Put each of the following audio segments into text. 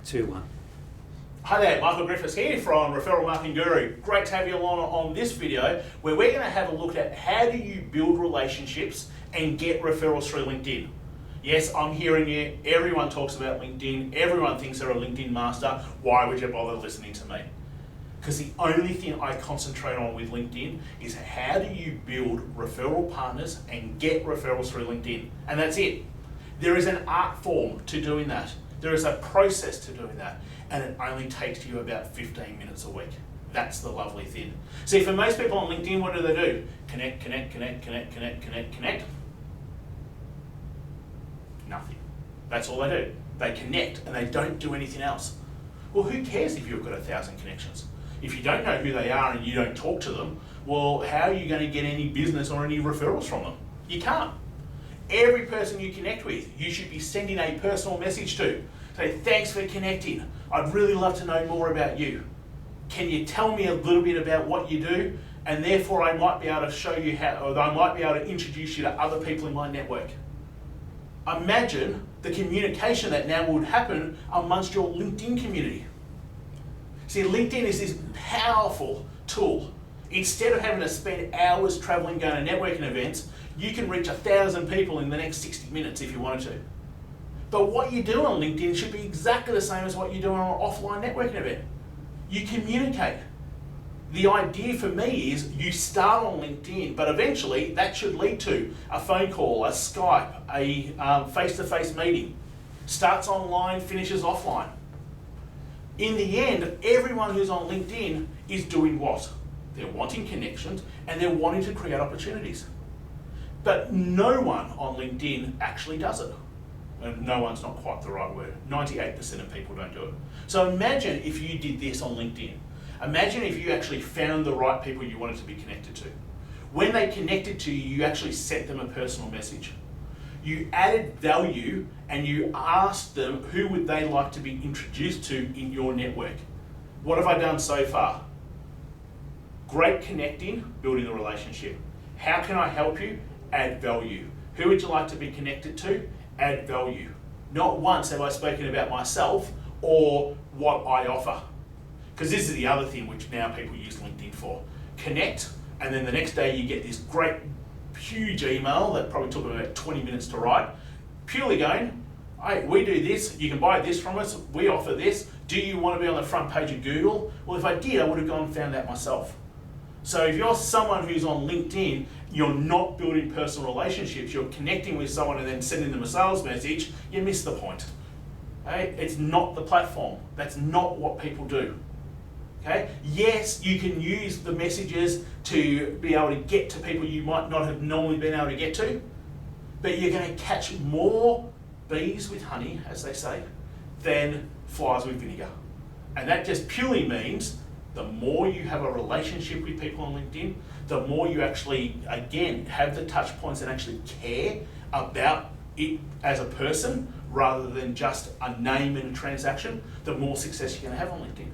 2, 1. Hi there, Michael Griffiths here from Referral Marketing Guru. Great to have you along on this video where we're going to have a look at how do you build relationships and get referrals through LinkedIn. Yes, I'm hearing you. Everyone talks about LinkedIn. Everyone thinks they're a LinkedIn master. Why would you bother listening to me? Because the only thing I concentrate on with LinkedIn is how do you build referral partners and get referrals through LinkedIn. And that's it. There is an art form to doing that. There is a process to doing that. And it only takes you about 15 minutes a week. That's the lovely thing. See, for most people on LinkedIn, what do? Connect. Nothing. That's all they do. They connect and they don't do anything else. Well, who cares if you've got 1,000 connections? If you don't know who they are and you don't talk to them, well, how are you going to get any business or any referrals from them? You can't. Every person you connect with, you should be sending a personal message to. Say, thanks for connecting. I'd really love to know more about you. Can you tell me a little bit about what you do? And therefore I might be able to show you how, or I might be able to introduce you to other people in my network. Imagine the communication that now would happen amongst your LinkedIn community. See, LinkedIn is this powerful tool. Instead of having to spend hours traveling going to networking events, you can reach 1,000 people in the next 60 minutes if you wanted to. But what you do on LinkedIn should be exactly the same as what you do on an offline networking event. You communicate. The idea for me is you start on LinkedIn, but eventually that should lead to a phone call, a Skype, a face-to-face meeting. Starts online, finishes offline. In the end, everyone who's on LinkedIn is doing what? They're wanting connections and they're wanting to create opportunities. But no one on LinkedIn actually does it. And no one's not quite the right word. 98% of people don't do it. So imagine if you did this on LinkedIn. Imagine if you actually found the right people you wanted to be connected to. When they connected to you, you actually sent them a personal message. You added value and you asked them who would they like to be introduced to in your network. What have I done so far? Great connecting, building the relationship. How can I help you? Add value. Who would you like to be connected to? Add value. Not once have I spoken about myself or what I offer. Because this is the other thing which now people use LinkedIn for. Connect, and then the next day you get this great, huge email that probably took about 20 minutes to write, purely going, hey, we do this, you can buy this from us, we offer this, do you want to be on the front page of Google? Well, if I did, I would have gone and found that myself. So if you're someone who's on LinkedIn, you're not building personal relationships, you're connecting with someone and then sending them a sales message, you miss the point. Okay? It's not the platform. That's not what people do. Okay? Yes, you can use the messages to be able to get to people you might not have normally been able to get to, but you're going to catch more bees with honey, as they say, than flies with vinegar. And that just purely means the more you have a relationship with people on LinkedIn, the more you actually, again, have the touch points and actually care about it as a person rather than just a name in a transaction, the more success you're going to have on LinkedIn.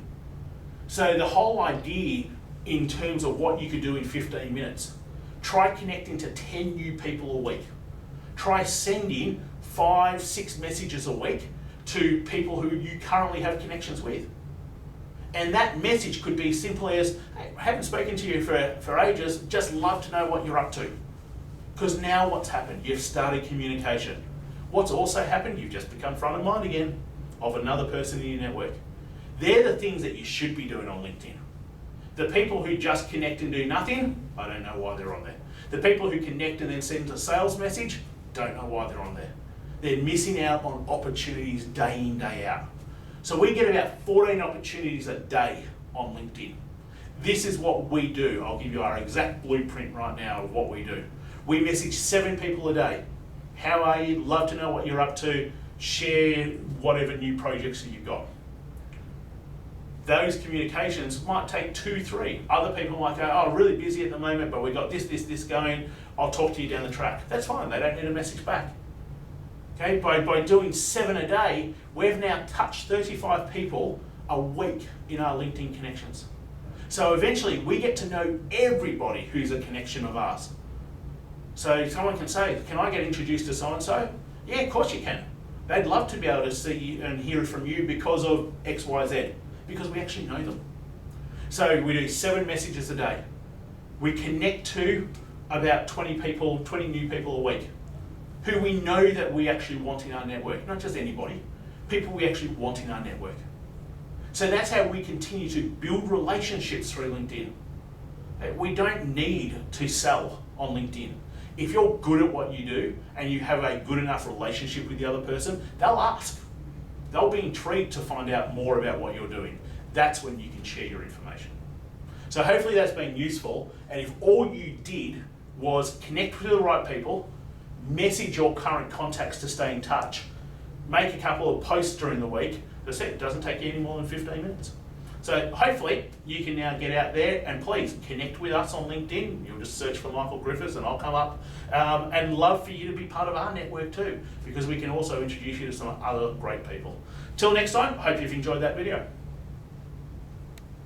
So the whole idea in terms of what you could do in 15 minutes, try connecting to 10 new people a week. Try sending 5-6 messages a week to people who you currently have connections with. And that message could be simply as, hey, I haven't spoken to you for ages, just love to know what you're up to. Because now what's happened? You've started communication. What's also happened? You've just become front of mind again of another person in your network. They're the things that you should be doing on LinkedIn. The people who just connect and do nothing, I don't know why they're on there. The people who connect and then send a sales message, don't know why they're on there. They're missing out on opportunities day in, day out. So we get about 14 opportunities a day on LinkedIn. This is what we do. I'll give you our exact blueprint right now of what we do. We message 7 people a day. How are you? Love to know what you're up to. Share whatever new projects that you've got. Those communications might take 2-3. Other people might go, oh, really busy at the moment, but we've got this going. I'll talk to you down the track. That's fine. They don't need a message back. Okay, by doing 7 a day, we've now touched 35 people a week in our LinkedIn connections. So eventually we get to know everybody who's a connection of ours. So someone can say, can I get introduced to so-and-so? Yeah, of course you can. They'd love to be able to see and hear from you because of X, Y, Z, because we actually know them. So we do 7 messages a day. We connect to about 20 new people a week, who we know that we actually want in our network, not just anybody, people we actually want in our network. So that's how we continue to build relationships through LinkedIn. We don't need to sell on LinkedIn. If you're good at what you do and you have a good enough relationship with the other person, they'll ask. They'll be intrigued to find out more about what you're doing. That's when you can share your information. So hopefully that's been useful, and if all you did was connect with the right people, message your current contacts to stay in touch, make a couple of posts during the week, as I said, it doesn't take you any more than 15 minutes. So hopefully you can now get out there and please connect with us on LinkedIn. You'll just search for Michael Griffiths and I'll come up, and love for you to be part of our network too, because we can also introduce you to some other great people. Till next time, hope you've enjoyed that video.